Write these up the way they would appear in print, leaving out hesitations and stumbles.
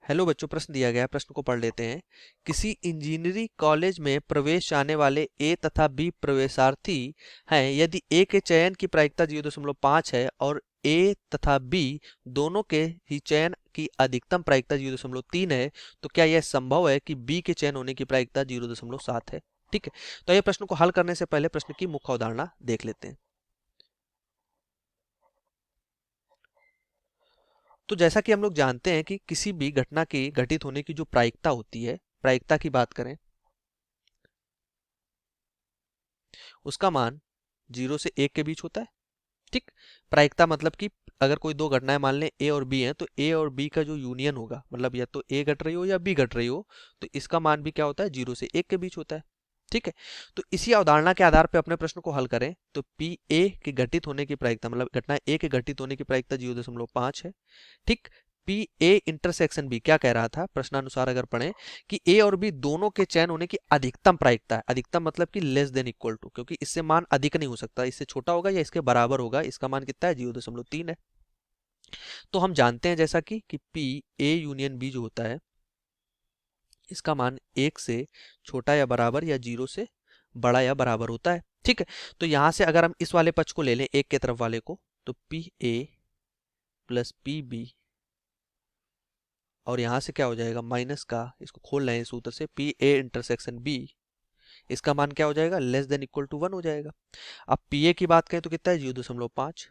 Hello बच्चों, प्रश्न दिया गया है, प्रश्न को पढ़ लेते हैं। किसी इंजीनियरिंग कॉलेज में प्रवेश चाहने वाले ए तथा बी प्रवेशार्थी हैं। यदि ए के चयन की प्रायिकता 0.5 है और ए तथा बी दोनों के ही चयन की अधिकतम प्रायिकता 0.3 है, तो क्या यह संभव है कि बी के चयन होने की प्रायिकता 0.7 है? ठीक है, तो ये प्रश्न को हल करने से पहले प्रश्न की मुख्य अवधारणा देख लेते हैं। तो जैसा कि हम लोग जानते हैं कि किसी भी घटना के घटित होने की जो प्रायिकता होती है, प्रायिकता की बात करें, उसका मान 0 से 1 के बीच होता है। ठीक, प्रायिकता मतलब कि अगर कोई दो घटनाएं मान लें ए और बी हैं, तो ए और बी का जो यूनियन होगा, मतलब या तो ए घट रही हो या बी घट रही हो, तो इसका मान भी क्या होता है, 0 से 1 के बीच होता है। ठीक है, तो इसी अवधारणा के आधार पर अपने प्रश्न को हल करें तो पी ए के घटित होने की प्रायिकता, मतलब घटना ए के घटित होने की प्रायिकता 0.5 है। ठीक, पी ए इंटरसेक्शन बी क्या कह रहा था, प्रश्नानुसार अगर पढ़ें कि ए और बी दोनों के चयन होने की अधिकतम प्रायिकता है। अधिकतम मतलब कि लेस देन इक्वल टू, क्योंकि इससे मान अधिक नहीं हो सकता, इससे छोटा होगा या इसके बराबर होगा। इसका मान कितना है, 0.3 है। तो हम जानते हैं जैसा कि पी ए यूनियन बी जो होता है, इसका मान 1 से छोटा या बराबर या 0 से बड़ा या बराबर होता है। ठीक है, तो यहां से अगर हम इस वाले पक्ष को ले लें, एक के तरफ वाले को, तो P A plus P B, और यहां से क्या हो जाएगा, माइनस का, इसको खोल रहे हैं सूत्र से, पी ए इंटरसेक्शन बी, इसका मान क्या हो जाएगा, लेस देन इक्वल टू 1 हो जाएगा। अब पी ए की बात करें तो कितना है, 0.5।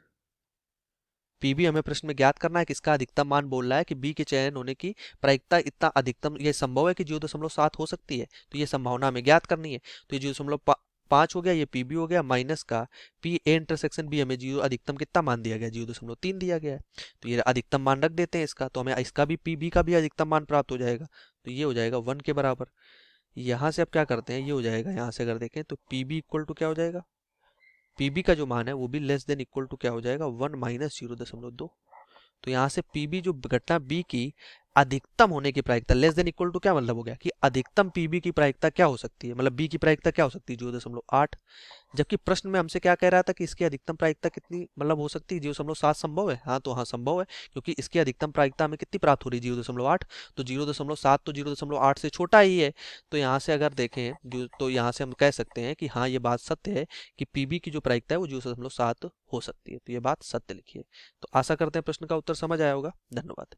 पी बी हमें प्रश्न में ज्ञात करना है कि इसका अधिकतम मान बोल रहा है कि बी के चयन होने की प्रायिकता इतना अधिकतम, ये संभव है कि 0.7 हो सकती है, तो ये संभावना हमें ज्ञात करनी है। तो ये 0.5 हो गया, ये पी बी हो गया, माइनस का पी ए इंटरसेक्शन बी, हमें जीरो अधिकतम कितना मान दिया गया, 0.3 दिया गया है। तो ये अधिकतम मान रख देते हैं इसका, तो हमें इसका भी पी बी का भी अधिकतम मान प्राप्त हो जाएगा। तो ये हो जाएगा 1 के बराबर। यहाँ से अब क्या करते हैं, ये हो जाएगा, यहाँ से अगर देखें तो पी बी इक्वल टू क्या हो जाएगा, पी बी का जो मान है वो भी लेस देन इक्वल टू क्या हो जाएगा, 1 माइनस 0.2। तो यहाँ से पीबी जो घटना बी की अधिकतम होने की प्रायिकता, लेस देन इक्वल टू क्या मतलब हो गया कि अधिकतम पीबी की प्रायिकता क्या हो सकती है, मतलब बी की प्रायिकता क्या हो सकती है, 0.8। जबकि प्रश्न में हमसे क्या कह रहा था कि इसकी अधिकतम प्रायिकता कितनी मतलब हो सकती है, 0.7 संभव है। हाँ, तो हाँ संभव है, क्योंकि इसकी अधिकतम प्रायिकता हमें कितनी प्राप्त हो रही है, 0.8। तो 0.7 तो 0.8 से छोटा ही है। तो यहाँ से अगर देखें तो यहाँ से हम कह सकते हैं कि हाँ, ये बात सत्य है कि पीबी की जो प्रायिकता है वो 0.7 हो सकती है। तो ये बात सत्य लिखिए। तो आशा करते हैं प्रश्न का उत्तर समझ आया होगा। धन्यवाद।